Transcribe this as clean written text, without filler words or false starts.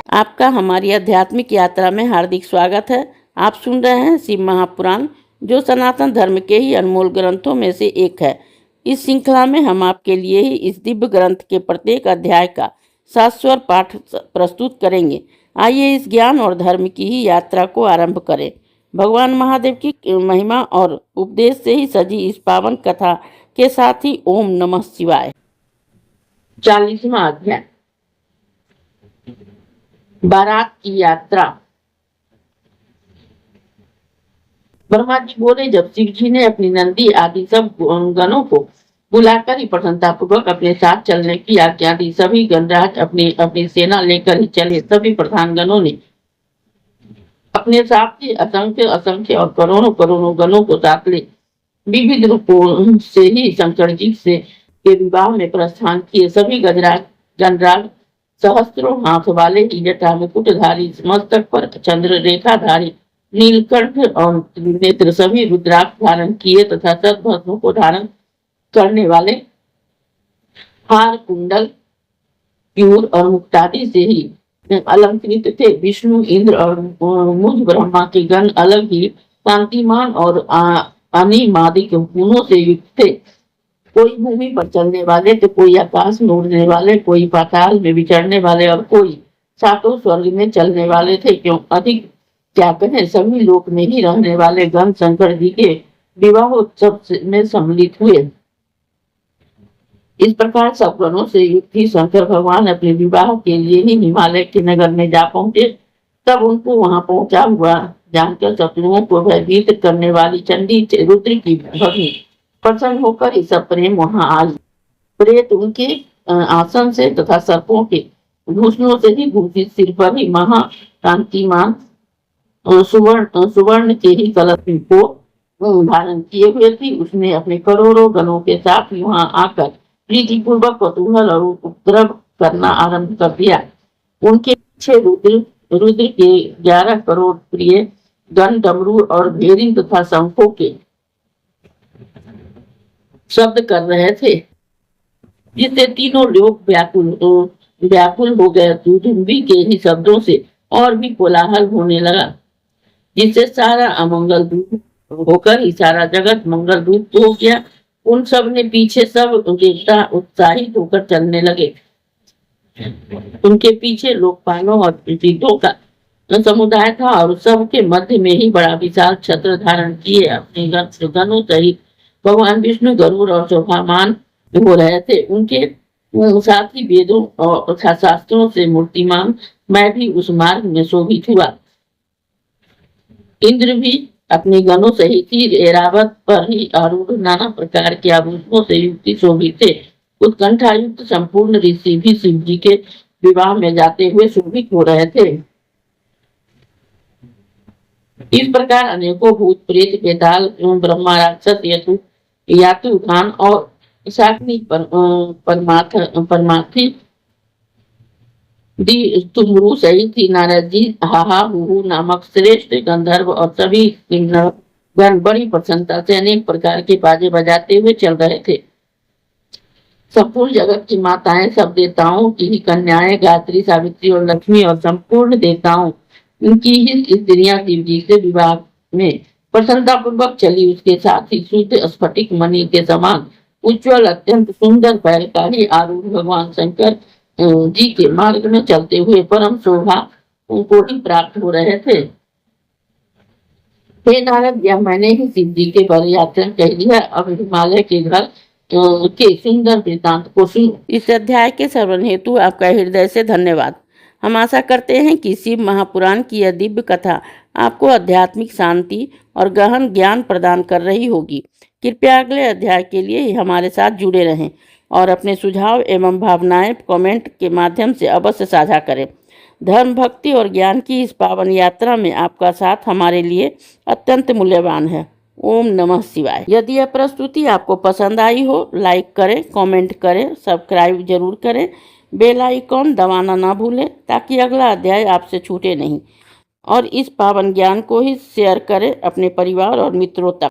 आपका हमारी आध्यात्मिक यात्रा में हार्दिक स्वागत है। आप सुन रहे हैं शिव महापुराण, जो सनातन धर्म के ही अनमोल ग्रंथों में से एक है। इस श्रृंखला में हम आपके लिए ही इस दिव्य ग्रंथ के प्रत्येक अध्याय का शाश्वत पाठ प्रस्तुत करेंगे। आइए इस ज्ञान और धर्म की ही यात्रा को आरंभ करें। भगवान महादेव की महिमा और उपदेश से ही सजी इस पावन कथा के साथ ही ओम नमः शिवाय। 40वां अध्याय, बारात की यात्रा। ब्रह्मा जी बोले, जब शिव जी ने अपनी नंदी आदि सब गणों को बुलाकर ही प्रसन्नता पूर्वक अपने साथ चलने की आज्ञा दी। सभी गणराज अपनी अपनी सेना लेकर ही चले। सभी प्रधान गणों ने अपने साथ ही असंख्य असंख्य और करोड़ों करोड़ों गणों को साथ ले विविध रूपों से ही शंकर जी से के विवाह में प्रस्थान किए। सभी गणराज सहस्त्रों हाथ वाले ही जटा मुकुटधारी, मस्तक पर चंद्र रेखाधारी, नीलकंठ और नेत्र सभी रुद्राक्ष धारण किए तथा सद्भस्म को धारण करने वाले हार, कुंडल, प्यूर और मुक्तादि से ही अलंकृत थे। विष्णु, इंद्र और मुझ ब्रह्मा के गण अलग ही कांतिमान और अनिमादिक गुणों से युक्त थे। कोई भूमि पर चलने वाले तो कोई आकाश में उड़ने वाले, कोई पाताल में विचरने वाले और कोई सातों स्वर्ग में चलने वाले थे। क्यों अधिक क्या कहें, सभी लोक में ही रहने वाले गण शंकर जी के विवाहोत्सव में सम्मिलित हुए। इस प्रकार सब गणों से युक्त ही शंकर भगवान अपने विवाह के लिए ही हिमालय के नगर में जा पहुंचे। तब उनको वहां पहुंचा हुआ जानकर शत्रुओं को भयभीत करने वाली चंडी रुद्र की भगनी प्रसन्न होकर इस प्रेम वहां आई। प्रेत उनके आसन से तथा सर्पों के भूषणों से ही भूषित सिर पर ही महाकांतिमान सुवर्ण के ही कलश को धारण किए हुए थी। उसने अपने करोड़ों गणों के साथ वहां आकर प्रीतिपूर्वक कौतूहल और उपद्रव करना आरंभ कर दिया। उनके पीछे रुद्र के 11 करोड़ प्रिय गण डमरू और भेरी तथा शंखों के शब्द कर रहे थे, जिससे तीनों लोग व्याकुल हो गए। दुदुम्बी के ही शब्दों से और भी कोलाहल होने लगा, जिससे सारा अमंगल दूर होकर ही सारा जगत मंगल रूप हो गया। उन सब ने पीछे सब देवता उत्साहित होकर चलने लगे। उनके पीछे लोकपालों और सिद्धों का समुदाय था और सबके मध्य में ही बड़ा विशाल छत्र धारण किए अपने गणों सहित भगवान विष्णु गरुड़ और शोभामान हो रहे थे। उनके साथ ही वेदों और शास्त्रों से मूर्तिमान मैं भी उस मार्ग में शोभित हुआ। इंद्र भी अपने गणों सहित ही ऐरावत पर ही आरूढ़ नाना प्रकार के आभूषणों से युक्त शोभित थे। उत्कंठायुक्त संपूर्ण ऋषि भी शिव जी के विवाह में जाते हुए शोभित हो रहे थे। इस प्रकार अनेकों भूत, प्रेत, बेताल, ब्रह्मा, राक्षस, यातुधान और शाग्नि परमार्थी तुमरु सहित ही नारद जी हाहा हुहु नामक श्रेष्ठ गंधर्व और सभी गण बड़ी प्रसन्नता से अनेक प्रकार के बाजे बजाते हुए चल रहे थे। संपूर्ण जगत की माताएं, सब देवताओं की ही कन्याएं, गायत्री, सावित्री और लक्ष्मी और संपूर्ण देवताओं उनकी ही स्त्रियां शिव जी से विवाह में प्रसन्नता पूर्वक चली। उसके साथ ही शुद्ध स्फटिक मणि के समान उज्ज्वल अत्यंत सुंदर पैर का ही आरूढ़ भगवान शंकर जी के मार्ग में चलते हुए परम शोभा उनको ही प्राप्त हो रहे थे। हे नारद, यह मैंने ही शिव जी के पर यात्रा कह दिया। अब हिमालय के घर के सुंदर वृतांत को सुन। इस अध्याय के श्रवण हेतु आपका हृदय से धन्यवाद। हम आशा करते हैं कि शिव महापुराण की यह दिव्य कथा आपको आध्यात्मिक शांति और गहन ज्ञान प्रदान कर रही होगी। कृपया अगले अध्याय के लिए हमारे साथ जुड़े रहें और अपने सुझाव एवं भावनाएं कमेंट के माध्यम से अवश्य साझा करें। धर्म, भक्ति और ज्ञान की इस पावन यात्रा में आपका साथ हमारे लिए अत्यंत मूल्यवान है। ओम नमः शिवाय। यदि यह प्रस्तुति आपको पसंद आई हो, लाइक करें, कमेंट करें, सब्सक्राइब जरूर करें, बेल आइकॉन दबाना ना भूलें ताकि अगला अध्याय आपसे छूटे नहीं। और इस पावन ज्ञान को ही शेयर करें अपने परिवार और मित्रों तक।